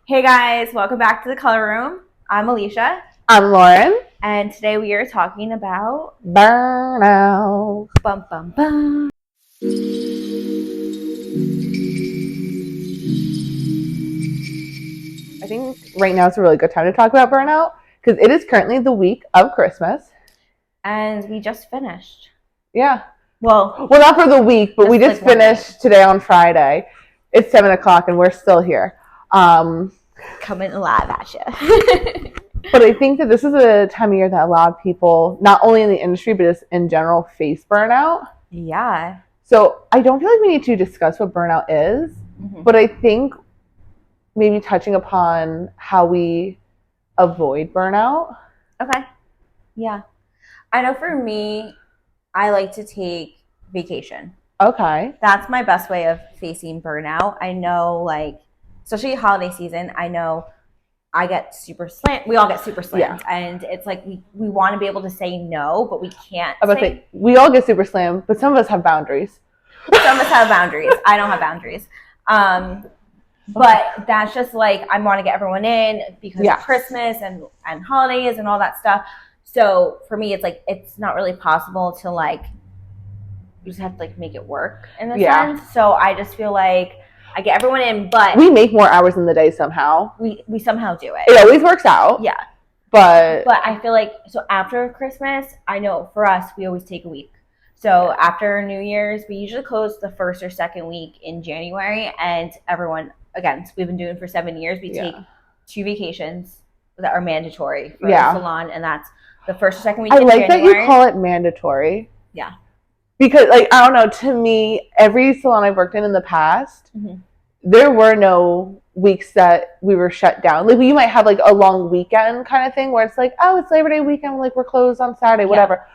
Hey guys, welcome back to the Color Room. I'm Alicia, I'm Lauren. and today we are talking about Burnout. bum bum bum. I think right now is a really good time to talk about burnout because it is currently the week of Christmas. And we just finished. Yeah. Well, not for the week, but we just like finished today on Friday. It's 7:00 and we're still here. Coming live at you. But I think that this is a time of year that a lot of people, not only in the industry, but just in general, face burnout. Yeah. So I don't feel like we need to discuss what burnout is, but I think maybe touching upon how we avoid burnout. Okay. Yeah. I know for me, I like to take vacation. Okay. That's my best way of facing burnout. I know, like, especially holiday season, I know I get super slammed. We all get super slammed. Yeah. And it's like we want to be able to say no, but we can't. We all get super slammed, but some of us have boundaries. Some of us have boundaries. I don't have boundaries. But that's just like I want to get everyone in because of Christmas and holidays and all that stuff. So for me, it's like it's not really possible to like you just have to like make it work in a sense. So I just feel like I get everyone in, but we make more hours in the day somehow. We somehow do it. It always works out. Yeah. But I feel like so after Christmas, I know for us we always take a week. So after New Year's, we usually close the first or second week in January, and everyone again, so we've been doing it for 7 years. We take 2 vacations that are mandatory for the salon, and that's the first or second week in January. I like that you call it mandatory. Yeah. Because, like, I don't know, to me, every salon I've worked in the past, there were no weeks that we were shut down. Like, you might have, like, a long weekend kind of thing where it's like, oh, it's Labor Day weekend, like, we're closed on Saturday, whatever.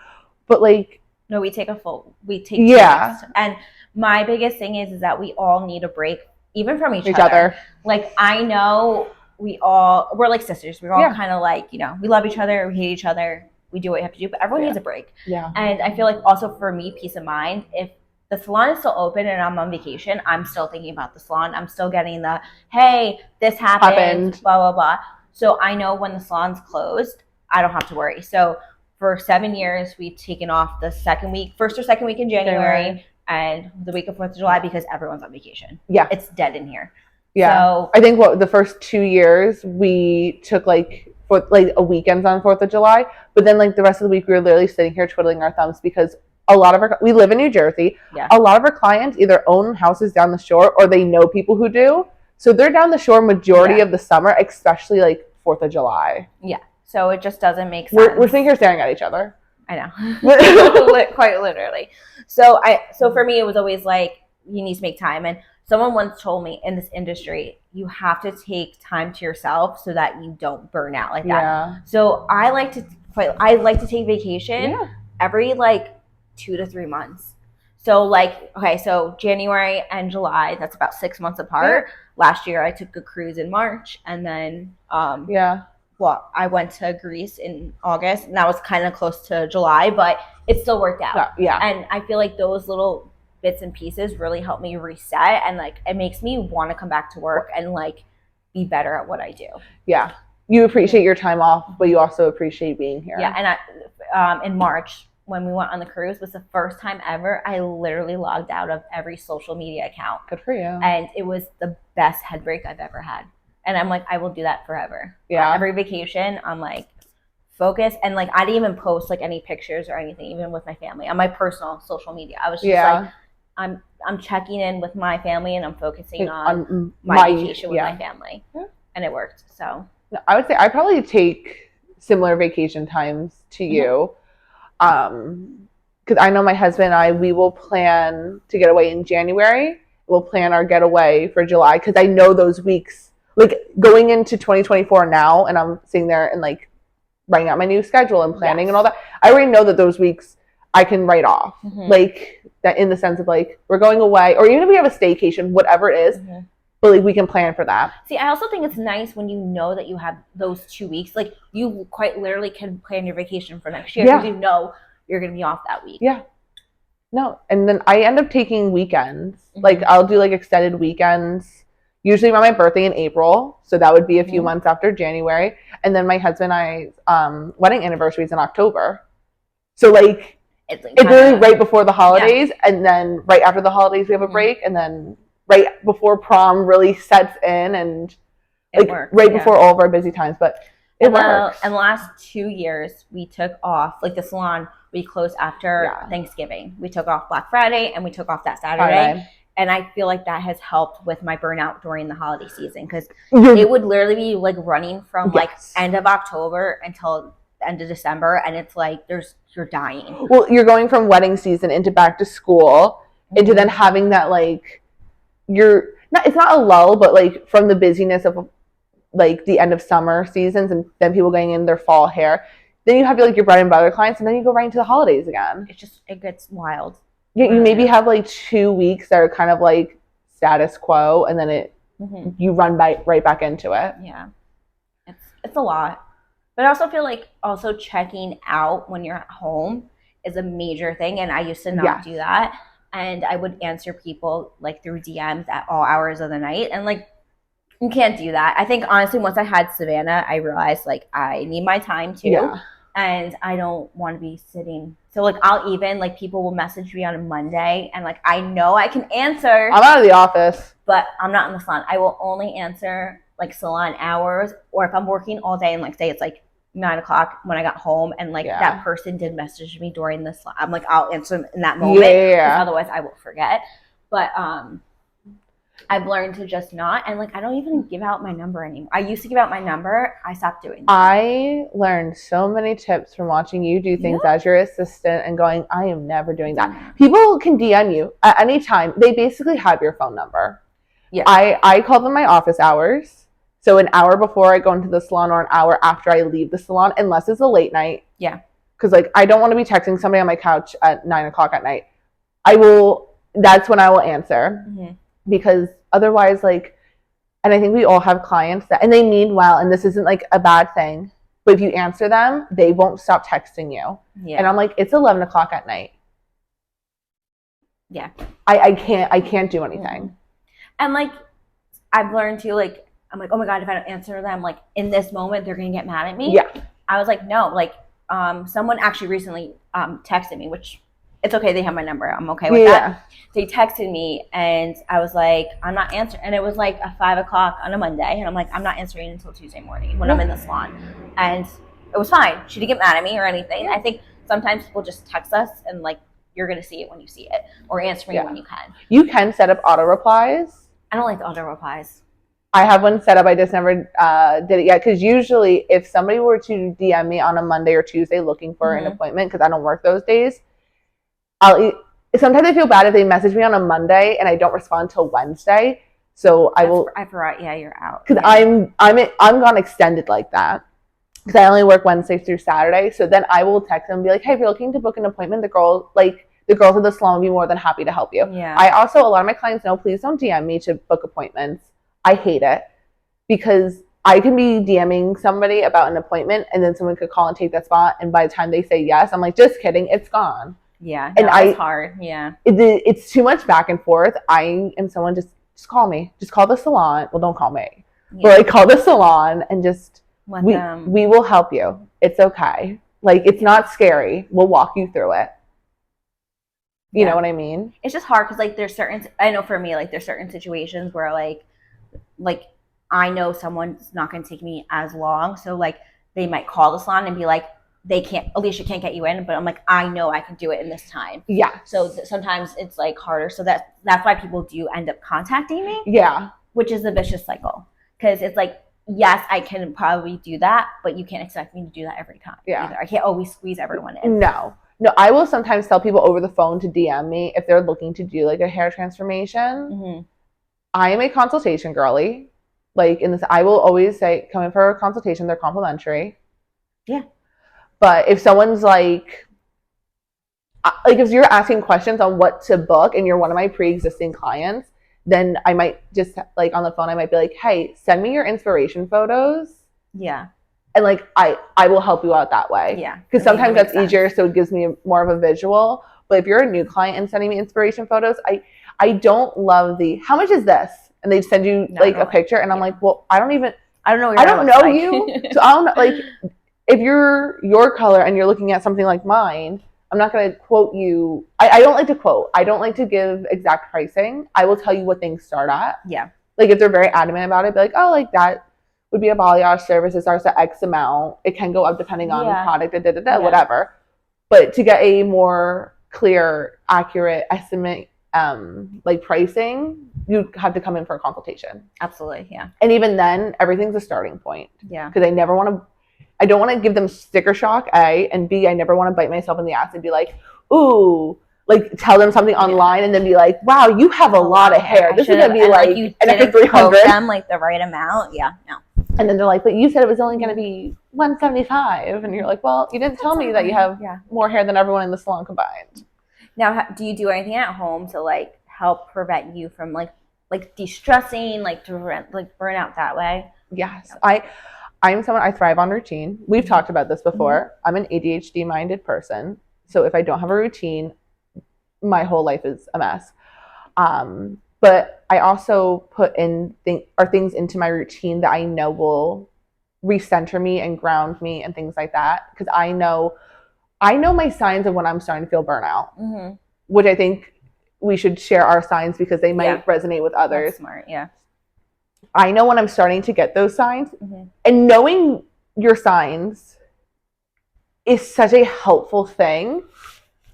But, like... No, we take 2 weeks. And my biggest thing is that we all need a break, even from each other. Like, I know we're like sisters. We're all kind of like, you know, we love each other, we hate each other. We do what we have to do, but everyone needs a break. Yeah. And I feel like also for me, peace of mind, if the salon is still open and I'm on vacation, I'm still thinking about the salon. I'm still getting the, hey, this happened, blah, blah, blah. So I know when the salon's closed, I don't have to worry. So for 7 years, we've taken off the first or second week in January and the week of 4th of July because everyone's on vacation. Yeah. It's dead in here. Yeah. So I think the first 2 years we took like a weekends on 4th of July, but then like the rest of the week we were literally sitting here twiddling our thumbs because a lot of we live in New Jersey. Yeah. A lot of our clients either own houses down the shore or they know people who do. So they're down the shore majority of the summer, especially like 4th of July. Yeah. So it just doesn't make sense. We're sitting here staring at each other. I know. Quite literally. So for me it was always like you need to make time, and someone once told me in this industry, you have to take time to yourself so that you don't burn out like that. Yeah. So I like to take vacation every like 2 to 3 months. So like, okay, so January and July, that's about 6 months apart. Yeah. Last year I took a cruise in March, and then I went to Greece in August, and that was kind of close to July, but it still worked out. Yeah. And I feel like those little bits and pieces really help me reset, and like it makes me want to come back to work and like be better at what I do. Yeah, you appreciate your time off, but you also appreciate being here. Yeah. And I in March when we went on the cruise was the first time ever I literally logged out of every social media account. Good for you. And it was the best head break I've ever had, and I'm like, I will do that forever. Yeah. Every vacation I'm like focus, and like I didn't even post like any pictures or anything even with my family on my personal social media. I was just like, I'm checking in with my family and I'm focusing on my vacation with my family. Yeah. And it worked. So I would say I probably take similar vacation times to you. Because I know my husband and I, we will plan to get away in January. We'll plan our getaway for July because I know those weeks, like going into 2024 now, and I'm sitting there and like writing out my new schedule and planning and all that. I already know that those weeks I can write off. Like that in the sense of like we're going away, or even if we have a staycation, whatever it is, but like we can plan for that. See, I also think it's nice when you know that you have those 2 weeks. Like you quite literally can plan your vacation for next year because you know you're going to be off that week. Yeah. No, and then I end up taking weekends. Like I'll do like extended weekends, usually around my birthday in April. So that would be a few months after January. And then my husband and I's wedding anniversary is in October. So like it's really right before the holidays, and then right after the holidays we have a break, and then right before prom really sets in, and like right before all of our busy times. But it works. And the last 2 years we took off, like the salon, we closed after Thanksgiving. We took off Black Friday and we took off that Saturday. And I feel like that has helped with my burnout during the holiday season, because it would literally be like running from like end of October until the end of December, and it's like you're dying. Well, you're going from wedding season into back to school, into then having that like it's not a lull, but like from the busyness of like the end of summer seasons, and then people getting in their fall hair. Then you have like your bread and butter clients, and then you go right into the holidays again. It gets wild. You maybe have like 2 weeks that are kind of like status quo, and then you run right back into it. Yeah, it's a lot. But I also feel like also checking out when you're at home is a major thing, and I used to not do that. And I would answer people like through DMs at all hours of the night, and like you can't do that. I think honestly, once I had Savannah, I realized like I need my time too, and I don't want to be sitting. So like I'll even like people will message me on a Monday, and like I know I can answer. I'm out of the office, but I'm not in the salon. I will only answer like salon hours, or if I'm working all day and like say it's like 9 o'clock when I got home, and like that person did message me during this, I'm like I'll answer them in that moment. Otherwise I will forget. But I've learned to just not, and like I don't even give out my number anymore. I used to give out my number. I stopped doing that. I learned so many tips from watching you do things as your assistant and going, I am never doing that. People can DM you at any time. They basically have your phone number. Yeah. I call them my office hours. So an hour before I go into the salon, or an hour after I leave the salon, unless it's a late night. Yeah. Because like I don't want to be texting somebody on my couch at 9 o'clock at night. That's when I will answer. Because otherwise, like, and I think we all have clients that, and they mean well, and this isn't like a bad thing, but if you answer them, they won't stop texting you. Yeah. And I'm like, it's 11 o'clock at night. Yeah. I can't do anything. And like, I've learned to like, I'm like, oh my God, if I don't answer them, like in this moment, they're going to get mad at me. Yeah. I was like, no, like, someone actually recently texted me, which it's okay. They have my number. I'm okay with that. They texted me, and I was like, I'm not answering. And it was like a 5 o'clock on a Monday. And I'm like, I'm not answering until Tuesday morning when I'm in the salon. And it was fine. She didn't get mad at me or anything. I think sometimes people just text us, and like, you're going to see it when you see it, or answer me when you can. You can set up auto replies. I don't like the auto replies. I have one set up. I just never did it yet. Because usually if somebody were to DM me on a Monday or Tuesday looking for an appointment, because I don't work those days, sometimes I feel bad if they message me on a Monday and I don't respond till Wednesday. So I forgot. Yeah, you're out. Because I'm gone extended like that. Because I only work Wednesday through Saturday. So then I will text them and be like, hey, if you're looking to book an appointment, the girls at the salon will be more than happy to help you. Yeah. I also, a lot of my clients know, please don't DM me to book appointments. I hate it, because I can be DMing somebody about an appointment, and then someone could call and take that spot, and by the time they say yes, I'm like, just kidding, it's gone. Yeah, and it's hard. Yeah, it's too much back and forth. I am someone, just call me, just call the salon. Well, don't call me, but like call the salon and just we will help you. It's okay. Like, it's not scary. We'll walk you through it. You know what I mean? It's just hard because like I know for me, like there's certain situations where like I know someone's not going to take me as long, so like they might call the salon and be like, Alicia can't get you in, but I'm like, I know I can do it in this time. Yeah. So sometimes it's like harder. So that's why people do end up contacting me. Yeah. Which is the vicious cycle, because it's like, yes, I can probably do that, but you can't expect me to do that every time. Yeah. Either. I can't always squeeze everyone in. No, I will sometimes tell people over the phone to DM me if they're looking to do like a hair transformation. I am a consultation girly. Like, in this, I will always say, come in for a consultation. They're complimentary. Yeah. But if someone's like if you're asking questions on what to book and you're one of my pre-existing clients, then I might just like on the phone, I might be like, hey, send me your inspiration photos. Yeah. And like, I will help you out that way. Yeah. Because sometimes that's easier. So it gives me more of a visual. But if you're a new client and sending me inspiration photos, I don't love how much is this? and they'd send you like a picture, and I'm like, well, I don't know you, so I don't know, like, if you're your color and you're looking at something like mine, I'm not going to quote you. I don't like to quote. I don't like to give exact pricing. I will tell you what things start at. Yeah. Like, if they're very adamant about it, be like, oh, like, that would be a balayage service. It starts at X amount. It can go up depending on product, whatever. But to get a more clear, accurate estimate, like, pricing, you have to come in for a consultation. Absolutely, yeah. And even then, everything's a starting point. Yeah. Because I don't want to give them sticker shock, A, and B, I never want to bite myself in the ass and be like, ooh, like, tell them something online and then be like, wow, you have a lot of hair. This is going to be like you an extra 300. Them like the right amount. Yeah, no. And then they're like, but you said it was only going to be $175. And you're like, well, you didn't tell me that you have more hair than everyone in the salon combined. Now, do you do anything at home to like help prevent you from like de-stressing, like to prevent like burnout that way? Yes. I'm someone, I thrive on routine. We've talked about this before. I'm an ADHD minded person. So if I don't have a routine, my whole life is a mess. But I also put in things into my routine that I know will recenter me and ground me and things like that. Because I know my signs of when I'm starting to feel burnout, which I think we should share our signs because they might resonate with others. That's smart, yeah. I know when I'm starting to get those signs, and knowing your signs is such a helpful thing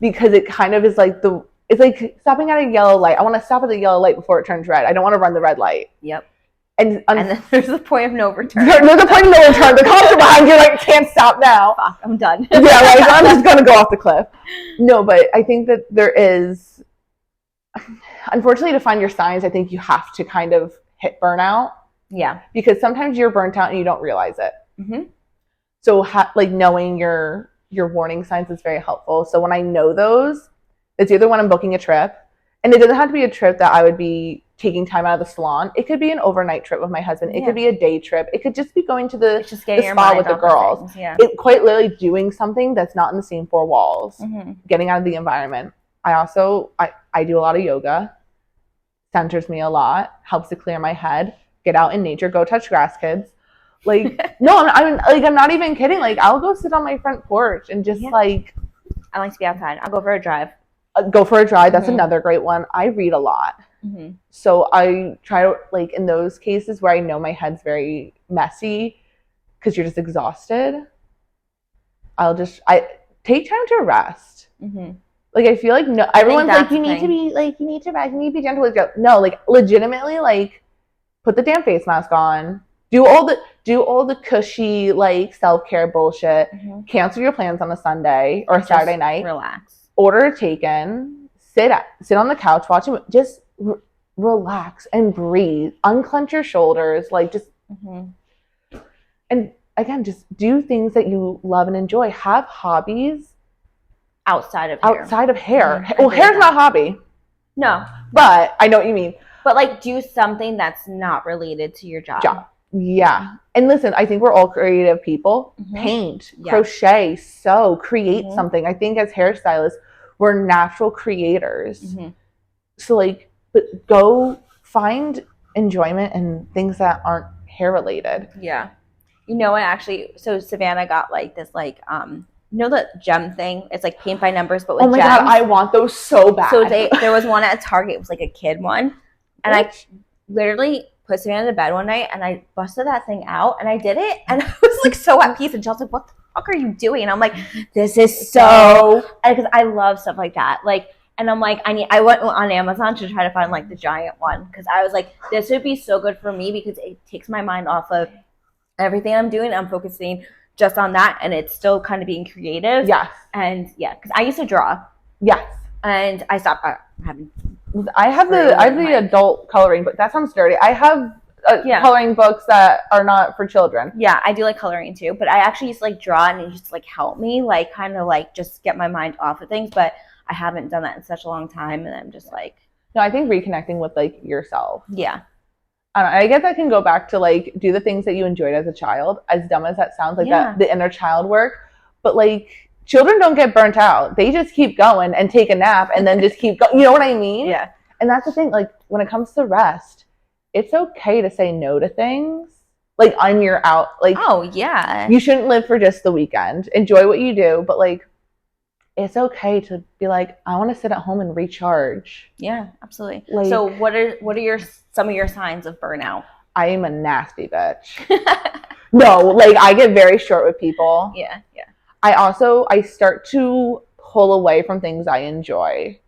because it kind of is like it's like stopping at a yellow light. I want to stop at the yellow light before it turns red. I don't want to run the red light. Yep. And then there's the point of no return. There's a point of no return. The cops are behind you, like, can't stop now. Fuck, I'm done. Yeah, like, I'm just going to go off the cliff. No, but I think that there is, unfortunately, to find your signs, I think you have to kind of hit burnout. Yeah. Because sometimes you're burnt out and you don't realize it. So, like, knowing your warning signs is very helpful. So when I know those, it's either when I'm booking a trip, and it doesn't have to be a trip that I would be taking time out of the salon. It could be an overnight trip with my husband. It could be a day trip. It could just be going to the spa with the girls. It quite literally doing something that's not in the same four walls, getting out of the environment. I do a lot of yoga, centers me a lot, helps to clear my head, get out in nature, go touch grass, kids. Like, no, I'm not even kidding. Like, I'll go sit on my front porch and just like, I like to be outside. I'll go for a drive. That's another great one. I read a lot. So I try to, like, in those cases where I know my head's very messy because you're just exhausted, I take time to rest. Like, I feel like everyone's like, you need to be like, you need to rest, you need to be gentle with yourself. No, like, legitimately, like, put the damn face mask on. Do all the cushy, like, self-care bullshit. Cancel your plans on a Sunday or a Saturday night. Relax. Order a taken. Sit on the couch, watch him. Just relax and breathe. Unclench your shoulders. Like, just and again, just do things that you love and enjoy. Have hobbies outside of hair. Well, hair's not a hobby. No, but I know what you mean. But, like, do something that's not related to your job. Yeah. And listen, I think we're all creative people. Paint, crochet, sew, create something. I think as hairstylists, we're natural creators. So, like, but go find enjoyment in things that aren't hair related. Yeah. You know what, actually, so Savannah got, like, this, like, you know the gem thing? It's like paint by numbers, but with gems. Oh my God, I want those so bad. So there was one at Target. It was like a kid one. And I literally put Savannah to bed one night and I busted that thing out and I did it. And I was like so at peace. And she was like, what the fuck are you doing? And I'm like, this is so, because I love stuff like that. Like, and I'm like, I went on Amazon to try to find like the giant one. Because I was like, this would be so good for me because it takes my mind off of everything I'm doing. I'm focusing just on that. And it's still kind of being creative. Yes. And yeah, because I used to draw. Yes. And I stopped having. I have the adult coloring book. That sounds dirty. I have coloring books that are not for children. Yeah, I do like coloring too. But I actually used to like draw and it used to like help me, like kind of like just get my mind off of things. But I haven't done that in such a long time, and I'm just like. No, I think reconnecting with like yourself. Yeah. I guess that can go back to like do the things that you enjoyed as a child. As dumb as that sounds, like that the inner child work, but like. Children don't get burnt out. They just keep going and take a nap and then just keep going. You know what I mean? Yeah. And that's the thing. Like, when it comes to rest, it's okay to say no to things. Like, on your out, like, oh yeah, you shouldn't live for just the weekend. Enjoy what you do, but like, it's okay to be like, I want to sit at home and recharge. Yeah, absolutely. Like, so what are some of your signs of burnout? I am a nasty bitch. No, like, I get very short with people. Yeah. I start to pull away from things I enjoy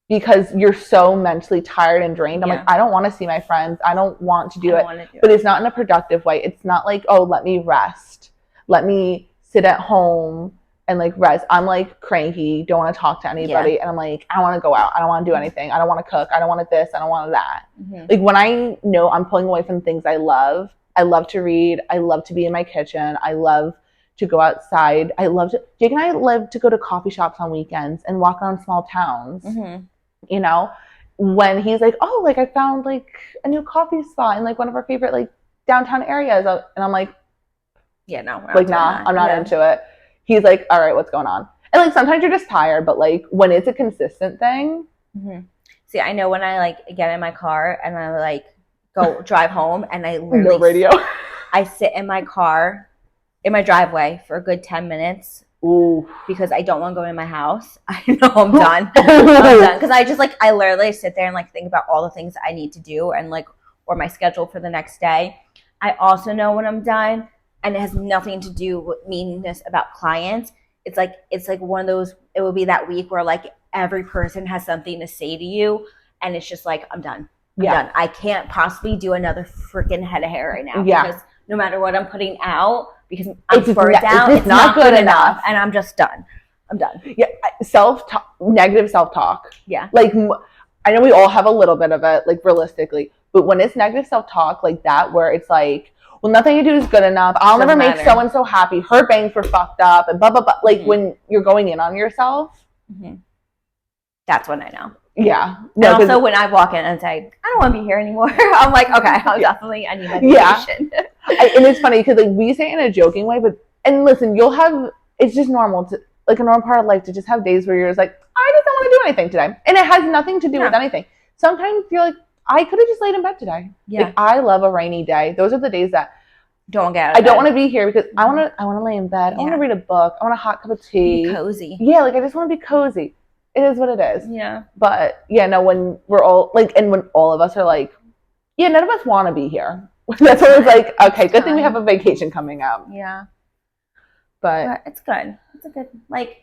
because you're so mentally tired and drained. I'm like, I don't want to see my friends. I don't want to do it. But it's not in a productive way. It's not like, oh, let me rest. Let me sit at home and like rest. I'm like cranky, don't want to talk to anybody. Yeah. And I'm like, I don't want to go out. I don't want to do anything. I don't want to cook. I don't want this. I don't want that. Mm-hmm. Like, when I know I'm pulling away from things I love to read. I love to be in my kitchen. I love to go outside. Jake and I love to go to coffee shops on weekends and walk around small towns. Mm-hmm. You know, when he's like, oh, like, I found like a new coffee spot in like one of our favorite like downtown areas. And I'm like, yeah, no, like, nah, I'm not into it. He's like, all right, what's going on? And like, sometimes you're just tired, but like, when it's a consistent thing. Mm-hmm. See, I know when I like get in my car and I like go drive home and I literally no radio. I sit in my car in my driveway for a good 10 minutes. Ooh. Because I don't want to go in my house. I know I'm done. I'm done. Because I literally sit there and like think about all the things I need to do and like, or my schedule for the next day. I also know when I'm done, and it has nothing to do with meanness about clients. It's like one of those, it will be that week where like every person has something to say to you, and it's just like, I'm done. I'm done. I can't possibly do another freaking head of hair right now. Yeah. Because no matter what I'm putting out, because I'm burnt out, it's not good enough, and I'm just done. I'm done. Yeah, negative self-talk. Yeah. Like, I know we all have a little bit of it, like, realistically, but when it's negative self-talk like that, where it's like, well, nothing you do is good enough. I'll never make so-and-so happy. Her banks were fucked up, and blah, blah, blah. Like, when you're going in on yourself. Mm-hmm. That's when I know. Yeah. No, and also when I walk in and say, I don't want to be here anymore, I'm like, okay, I need my vacation. Yeah. And it's funny because like we say it in a joking way, and listen, it's just normal to, like, a normal part of life to just have days where you're just like, I just don't want to do anything today. And it has nothing to do with anything. Sometimes you're like, I could have just laid in bed today. Yeah. Like, I love a rainy day. Those are the days that I don't want to be here because I want to lay in bed. I want to read a book. I want a hot cup of tea. Be cozy. Yeah, like, I just want to be cozy. It is what it is. Yeah. But yeah, no, when we're all like, and when all of us are like, yeah, none of us want to be here. That's when it's like, okay, good thing we have a vacation coming up. Yeah. But it's good.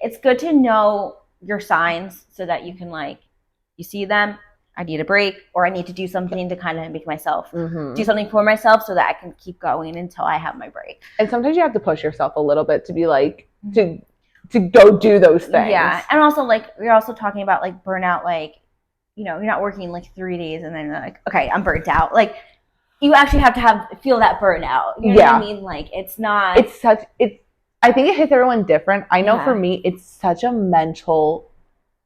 It's good to know your signs so that you can, like, you see them, I need a break, or I need to do something to kind of make myself do something for myself so that I can keep going until I have my break. And sometimes you have to push yourself a little bit to be like, to go do those things. Yeah. And also, like, we're also talking about like burnout, like, you know, you're not working like 3 days and then you're like, okay, I'm burnt out. Like, you actually have to feel that burnout. You know what I mean? Like, it's not. I think it hits everyone different. I know for me, it's such a mental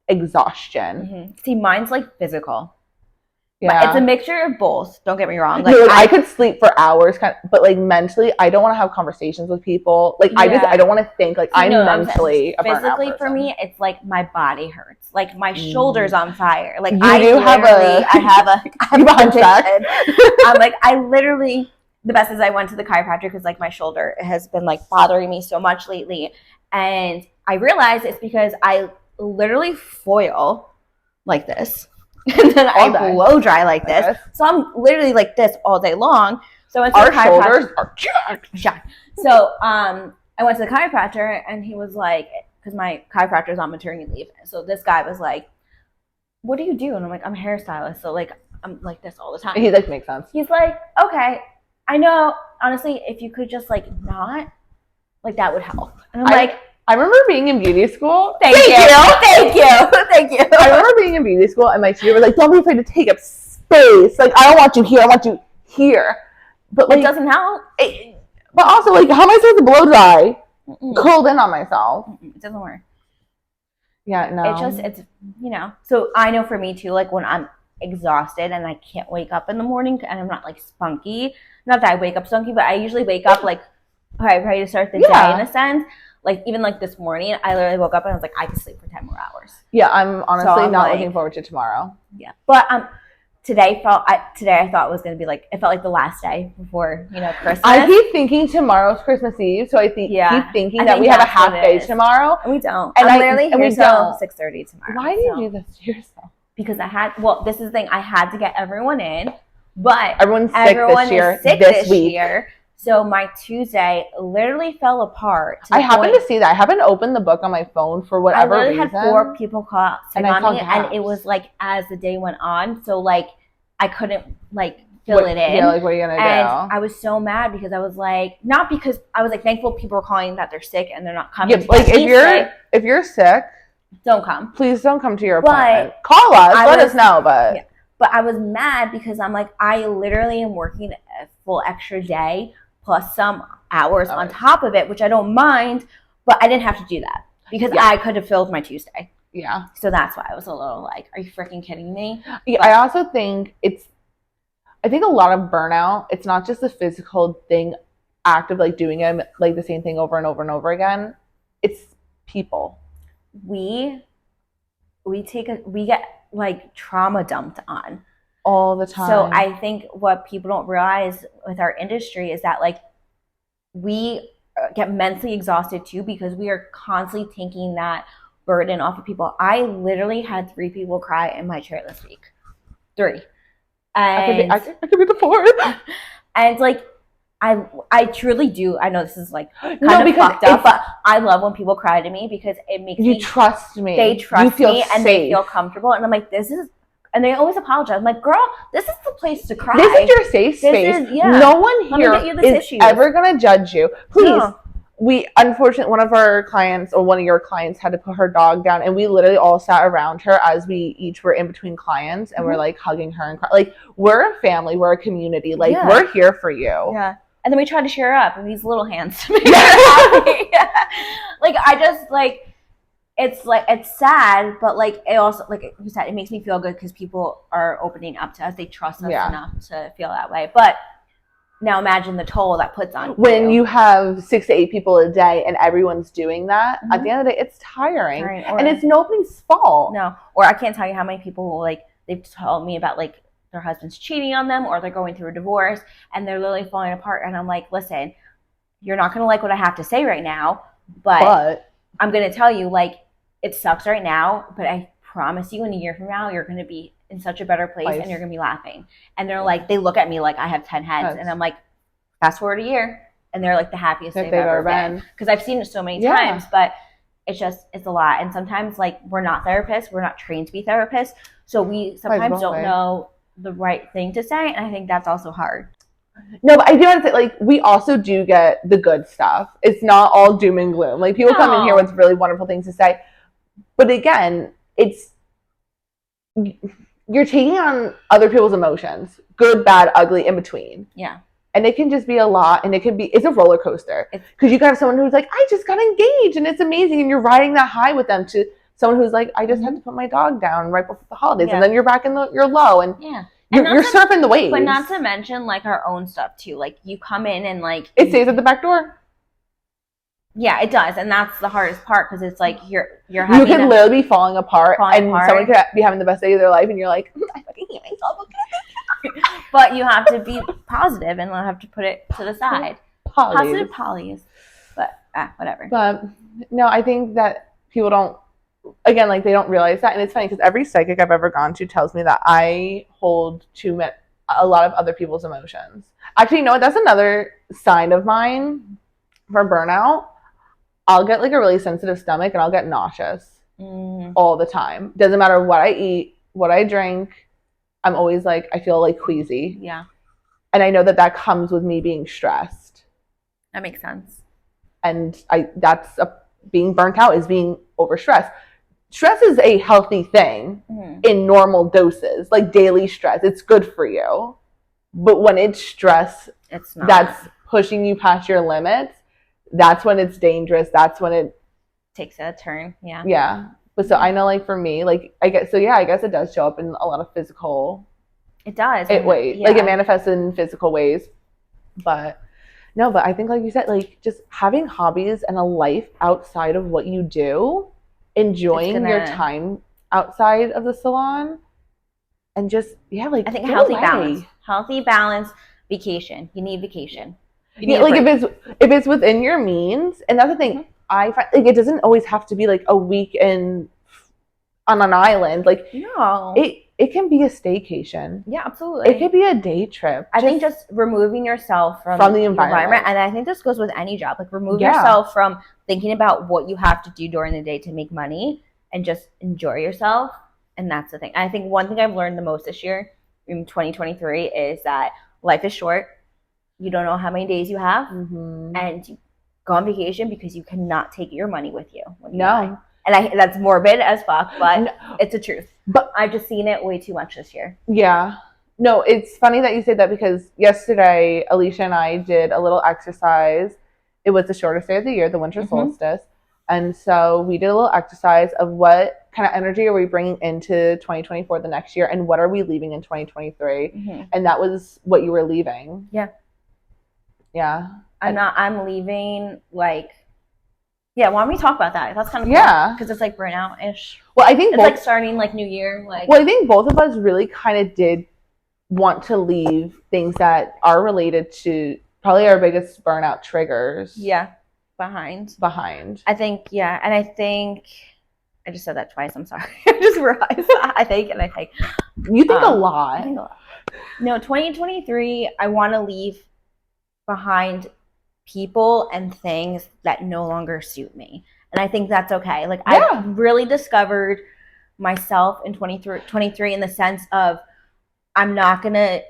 exhaustion. Mm-hmm. See, mine's like physical. Yeah. But it's a mixture of both. Don't get me wrong. Like, I could sleep for hours, but like mentally, I don't want to have conversations with people. Like, I don't want to think. Like, I'm mentally a burnout person. Physically, for me, it's like my body hurts. Like, my shoulder's on fire. Like, I have a condition. I'm like, the best is I went to the chiropractor because like my shoulder has been like bothering me so much lately, and I realized it's because I literally foil like this. And then I blow dry like this. So I'm literally like this all day long. So our shoulders are jacked. So I went to the chiropractor and he was like, because my chiropractor is on maternity leave. So this guy was like, what do you do? And I'm like, I'm a hairstylist. So like, I'm like this all the time. He's like, makes sense. He's like, okay, I know, honestly, if you could just like not, like that would help. And I'm like, I remember being in beauty school. Thank you. I remember being in beauty school and my teacher was like, don't be afraid to take up space. Like, I don't want you here. I want you here. But like, it doesn't help. But also, like, how am I supposed to blow dry? Curled in on myself. It doesn't work. Yeah, no. It's, you know. So I know for me too, like when I'm exhausted and I can't wake up in the morning and I'm not like spunky. Not that I wake up spunky, but I usually wake up like, okay, ready to start the day in a sense. Like, even like this morning, I literally woke up and I was like, I could sleep for 10 more hours. Yeah, I'm honestly not looking forward to tomorrow. Yeah. But today I thought was going to be like, it felt like the last day before, Christmas. I keep thinking tomorrow's Christmas Eve, so I keep thinking that we have a half day tomorrow. And we don't. And I'm literally here till 6:30 tomorrow. Why do you do this to yourself? Because this is the thing, I had to get everyone in, but everyone's sick this week. So my Tuesday literally fell apart. I happened to see that. I haven't opened the book on my phone for whatever reason. I literally had 4 people call sick on me, and it was like as the day went on, so like I couldn't like fill it in. Yeah, like what are you gonna do? And I was so mad because I was like, not because I was like thankful people were calling that they're sick and they're not coming. Yeah, like if you're sick, don't come. Please don't come to your appointment. Call us, let us know. But I was mad because I'm like, I literally am working a full extra day plus some hours on top of it, which I don't mind, but I didn't have to do that because I could have filled my Tuesday. Yeah. So that's why I was a little like, are you freaking kidding me? Yeah, I also think I think a lot of burnout, it's not just the physical thing, act of like doing it, like the same thing over and over and over again. It's people. We get like trauma dumped on all the time. So I think what people don't realize with our industry is that like we get mentally exhausted too because we are constantly taking that burden off of people. I literally had 3 people cry in my chair this week. 3. And I could be the 4th. And like I truly do. I know this is like kind of fucked up, but I love when people cry to me because it makes you trust me. They trust me and they feel comfortable. And I'm like, this is, and they always apologize. I'm like, girl, this is the place to cry. This is your safe space. No one here is ever gonna judge you. Please. No. Unfortunately, one of our clients or one of your clients had to put her dog down, and we literally all sat around her as we each were in between clients, and we're like hugging her and like we're a family, we're a community, like we're here for you. Yeah. And then we tried to cheer her up with these little hands to make her happy. Like I just like it's sad, but like it also, like you said, it makes me feel good because people are opening up to us. They trust us enough to feel that way. But now imagine the toll that puts on when you have 6 to 8 people a day and everyone's doing that. At the end of the day, it's tiring. And it's nobody's fault. No. Or I can't tell you how many people like they've told me about like their husband's cheating on them or they're going through a divorce and they're literally falling apart. And I'm like, listen, you're not going to like what I have to say right now, but I'm going to tell you, like, it sucks right now, but I promise you in a year from now, you're going to be in such a better place and you're going to be laughing. And they're like, they look at me like I have 10 heads. And I'm like, fast forward a year. And they're like the happiest they've ever been. Because I've seen it so many times, but it's a lot. And sometimes like we're not therapists. We're not trained to be therapists. So we sometimes don't know the right thing to say, and I think that's also hard. No, but I do want to say, like, we also do get the good stuff. It's not all doom and gloom. Like, people come in here with really wonderful things to say, but again, you're taking on other people's emotions, good, bad, ugly, in between. Yeah. And it can just be a lot, and it's a roller coaster. Because you can have someone who's like, I just got engaged, and it's amazing, and you're riding that high with them, to someone who's like, I just had to put my dog down right before the holidays, and then you're back in you're low, and you're surfing the waves. But not to mention like our own stuff too. Like you come in and like it stays at the back door. Yeah, it does, and that's the hardest part because it's like you're having you can literally be falling apart, someone could be having the best day of their life, and you're like, I fucking hate myself. Okay. But you have to be positive and have to put it to the side. Positive polys, but whatever. But no, I think that people don't. Again, like they don't realize that, and it's funny because every psychic I've ever gone to tells me that I hold a lot of other people's emotions. Actually, you know what? That's another sign of mine for burnout. I'll get like a really sensitive stomach, and I'll get nauseous all the time. Doesn't matter what I eat, what I drink. I'm always like, I feel like queasy. Yeah, and I know that comes with me being stressed. That makes sense. And being burnt out is being overstressed. Stress is a healthy thing in normal doses, like daily stress. It's good for you. But when it's stress, it's not. That's pushing you past your limits. That's when it's dangerous. That's when it takes a turn. Yeah. Yeah. But so I know, like for me, like I guess it does show up in a lot of physical. It does. Like it manifests in physical ways. But no, but I think like you said, like just having hobbies and a life outside of what you do. Enjoying your time outside of the salon and just like I think get healthy away. balance, vacation. You need vacation. Like if it's within your means, and that's the thing. I find like it doesn't always have to be like a week on an island. Like no, it can be a staycation. Yeah, absolutely. It could be a day trip. I think just removing yourself from the environment, and I think this goes with any job. Like remove yourself from thinking about what you have to do during the day to make money, and just enjoy yourself. And that's the thing. I think one thing I've learned the most this year in 2023 is that life is short. You don't know how many days you have, and you go on vacation because you cannot take your money with you. And that's morbid as fuck, but it's the truth. But I've just seen it way too much this year. Yeah. No, it's funny that you say that because yesterday, Alicia and I did a little exercise. It was the shortest day of the year, the winter solstice. And so we did a little exercise of what kind of energy are we bringing into 2024 the next year, and what are we leaving in 2023? And that was what you were leaving. Yeah. Yeah. I'm leaving why don't we talk about that? That's kind of cool. Yeah. Because it's like burnout-ish. Well, I think it's like starting like new year. Well, I think both of us really kind of did want to leave things that are related to probably our biggest burnout triggers. Yeah. Behind. I think, and I think I just said that twice. I'm sorry. I just realized that. I think. You think a lot. I think a lot. No, 2023, I want to leave behind people and things that no longer suit me. And I think that's okay. Like I really discovered myself in 23 in the sense of I'm not going to,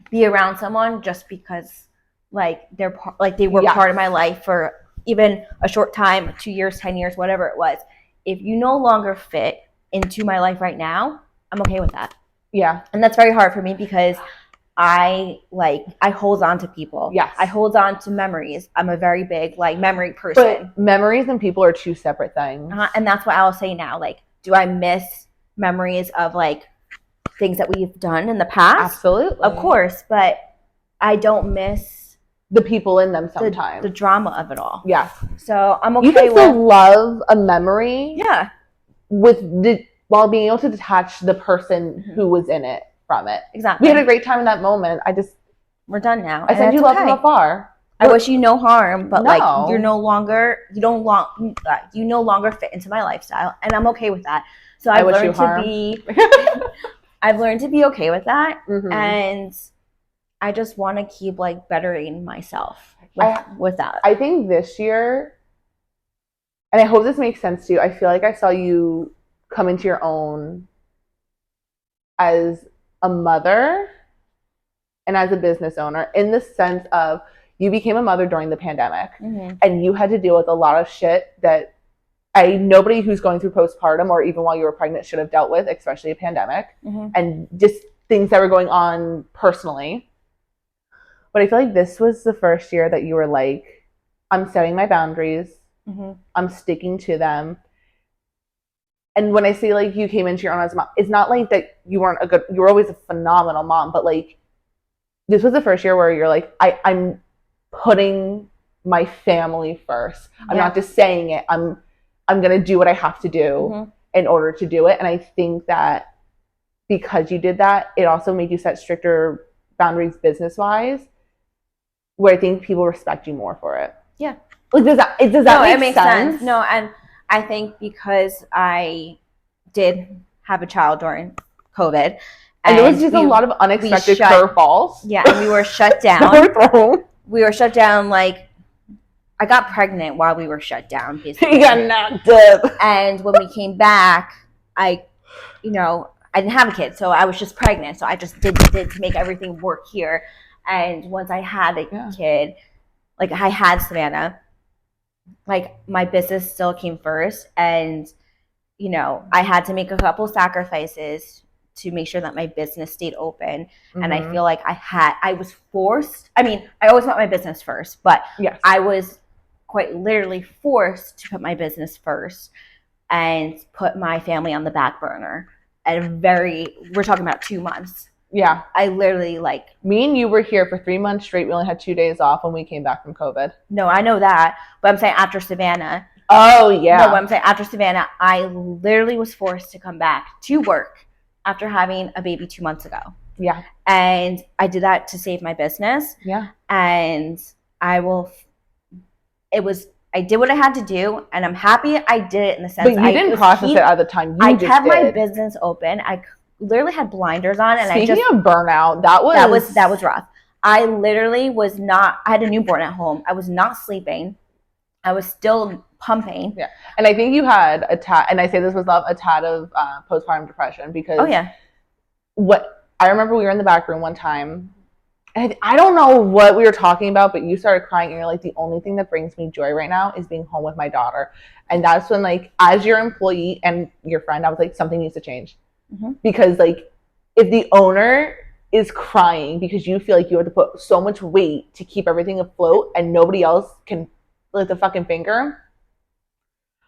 be around someone just because they were part of my life for even a short time, 2 years, 10 years, whatever it was. If you no longer fit into my life right now, I'm okay with that. Yeah. And that's very hard for me because I hold on to people. Yes. I hold on to memories. I'm a very big memory person. But memories and people are two separate things. And that's what I'll say now. Do I miss memories of things that we've done in the past? Absolutely. Of course, but I don't miss the people in them sometimes. The drama of it all. Yes. So I'm okay with... You can still love a memory. Yeah. While being able to detach the person who was in it from it. Exactly. We had a great time in that moment. We're done now. I send you love from afar. I wish you no harm, but you no longer fit into my lifestyle, and I'm okay with that. So I've learned to be okay with that, and I just want to keep bettering myself with that. I think this year, and I hope this makes sense to you, I feel like I saw you come into your own as a mother and as a business owner, in the sense of you became a mother during the pandemic, and you had to deal with a lot of shit that nobody who's going through postpartum or even while you were pregnant should have dealt with, especially a pandemic, and just things that were going on personally. But I feel like this was the first year that you were like, I'm setting my boundaries, I'm sticking to them. And when I say you came into your own as a mom, it's not that you were always a phenomenal mom, but this was the first year where you're like, I'm putting my family first. I'm not just saying it. I'm going to do what I have to do in order to do it. And I think that because you did that, it also made you set stricter boundaries business-wise, where I think people respect you more for it. Yeah. Does that make sense? No, and I think because I did have a child during COVID. And there was just a lot of unexpected curveballs. Yeah, and we were shut down. We were shut down, I got pregnant while we were shut down, basically. You got knocked up. And when we came back, I didn't have a kid, so I was just pregnant. So I just did to make everything work here. And once I had a kid, I had Savannah, my business still came first. And, I had to make a couple sacrifices to make sure that my business stayed open. And I feel like I was forced. I mean, I always put my business first, but I was quite literally forced to put my business first and put my family on the back burner we're talking about 2 months. Yeah. I literally me and you were here for 3 months straight. We only had 2 days off when we came back from COVID. No, I know that. But I'm saying after Savannah. Oh, yeah. No, I'm saying after Savannah, I literally was forced to come back to work after having a baby 2 months ago. Yeah. And I did that to save my business. Yeah. And I did what I had to do, and I'm happy I did it in the sense. But you didn't process it at the time. I kept my business open. I literally had blinders on, and Speaking of burnout, that was rough. I literally was not. I had a newborn at home. I was not sleeping. I was still pumping. Yeah, and I think you had a tad, and I say this with love, a tad of postpartum depression because. Oh yeah. What I remember, we were in the back room one time. And I don't know what we were talking about, but you started crying and you're like, the only thing that brings me joy right now is being home with my daughter. And that's when, like, as your employee and your friend, I was like, something needs to change. Mm-hmm. Because, like, if the owner is crying because you feel like you have to put so much weight to keep everything afloat and nobody else can lift a fucking finger.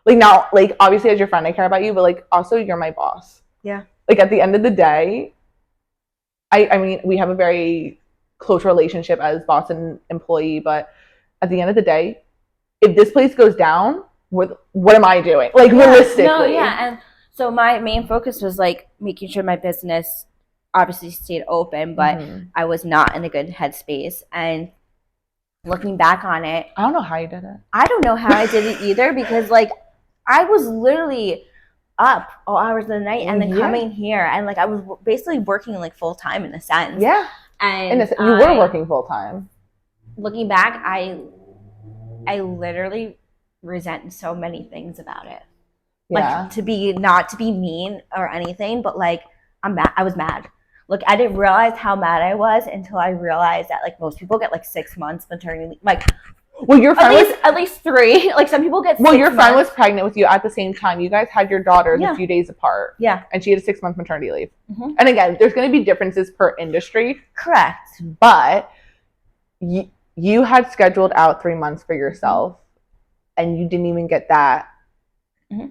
Like, now, like, obviously as your friend, I care about you, but, like, also you're my boss. Yeah. Like, at the end of the day, I mean, we have a very close relationship as boss and employee, but at the end of the day, if this place goes down, what am I doing? Like, realistically. No, yeah. And so my main focus was like making sure my business obviously stayed open, but I was not in a good headspace. And looking back on it, I don't know how you did it. I don't know how I did it either, because like I was literally up all hours of the night and then coming here, and like I was basically working like full time in a sense. Yeah. And you were working full time. Looking back, I literally resent so many things about it. Yeah. Like not to be mean or anything, but like I'm mad. I was mad. Like I didn't realize how mad I was until I realized that like most people get like 6 months maternity leave. Like, well, your friend at least 3. Like some people get. Well, your friend was pregnant with you at the same time. You guys had your daughters a few days apart. Yeah. And she had a 6-month maternity leave. Mm-hmm. And again, there's going to be differences per industry. Correct. But you had scheduled out 3 months for yourself, and you didn't even get that. Mm-hmm.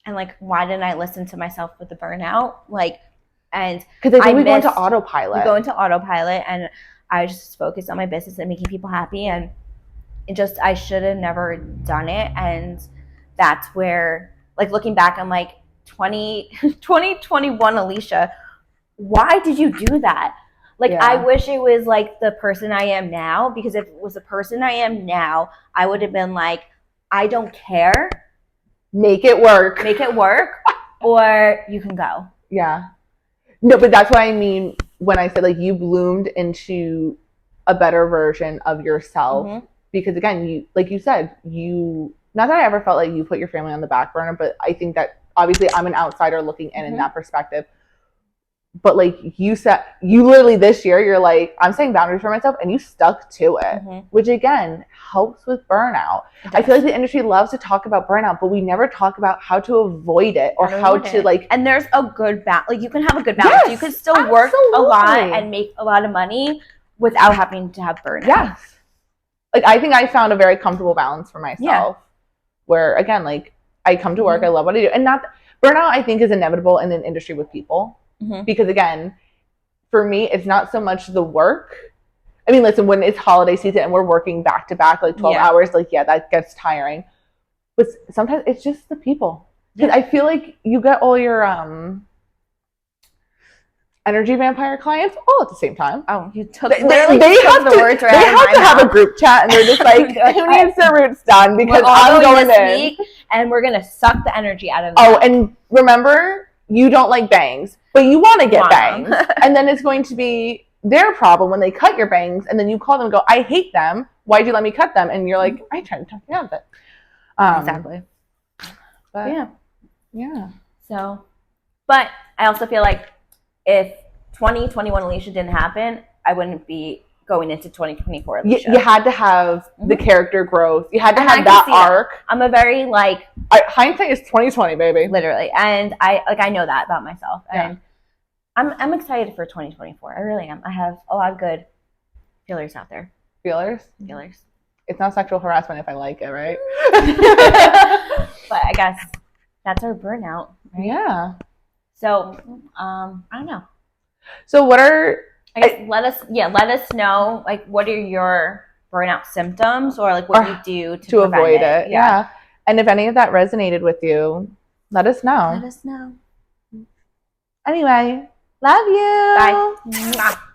And like, why didn't I listen to myself with the burnout? Like, and because I think we go into autopilot. We go into autopilot, and I just focused on my business and making people happy, and I should have never done it. And that's where, like, looking back, I'm like, 2021 Alicia, why did you do that? Like, I wish it was like the person I am now, because if it was the person I am now, I would have been like, I don't care. Make it work, or you can go. Yeah. No, but that's what I mean when I said, like, you bloomed into a better version of yourself. Mm-hmm. Because again, you, like you said, not that I ever felt like you put your family on the back burner, but I think that obviously I'm an outsider looking in that perspective. But like you said, you literally this year, you're like, I'm setting boundaries for myself, and you stuck to it, which again helps with burnout. I feel like the industry loves to talk about burnout, but we never talk about how to avoid it or how to like. And there's a good balance. Like you can have a good balance. Yes, you can still work a lot and make a lot of money without having to have burnout. Yes. Like I think I found a very comfortable balance for myself, where again, like I come to work, I love what I do, and burnout. I think is inevitable in an industry with people. Because again, for me, it's not so much the work. I mean, listen, when it's holiday season and we're working back to back, like 12 hours, like, that gets tiring. But sometimes it's just the people. Because I feel like you get all your energy vampire clients all at the same time. Oh, you took they have the words right. They have to have a group chat, and they're just like, who needs their roots done? Because I'm going in. And we're going to suck the energy out of them. Oh, and remember, you don't like bangs, but you want to get bangs. And then it's going to be their problem when they cut your bangs, and then you call them and go, I hate them. Why'd you let me cut them? And you're like, I tried to talk you out of it. Exactly. But, yeah. So, but I also feel like if 2021 Alicia didn't happen, I wouldn't be going into 2024 Alicia. You had to have the character growth. You had to have that arc. I'm a very like hindsight is 2020, baby. Literally, and I know that about myself, and I'm excited for 2024. I really am. I have a lot of good feelers out there. Feelers. It's not sexual harassment if I like it, right? But I guess that's our burnout. Right? Yeah. So I don't know. So what are let us know, like, what are your burnout symptoms, or like what you do to avoid it. Yeah. And if any of that resonated with you, let us know. Anyway, love you. Bye. Mwah.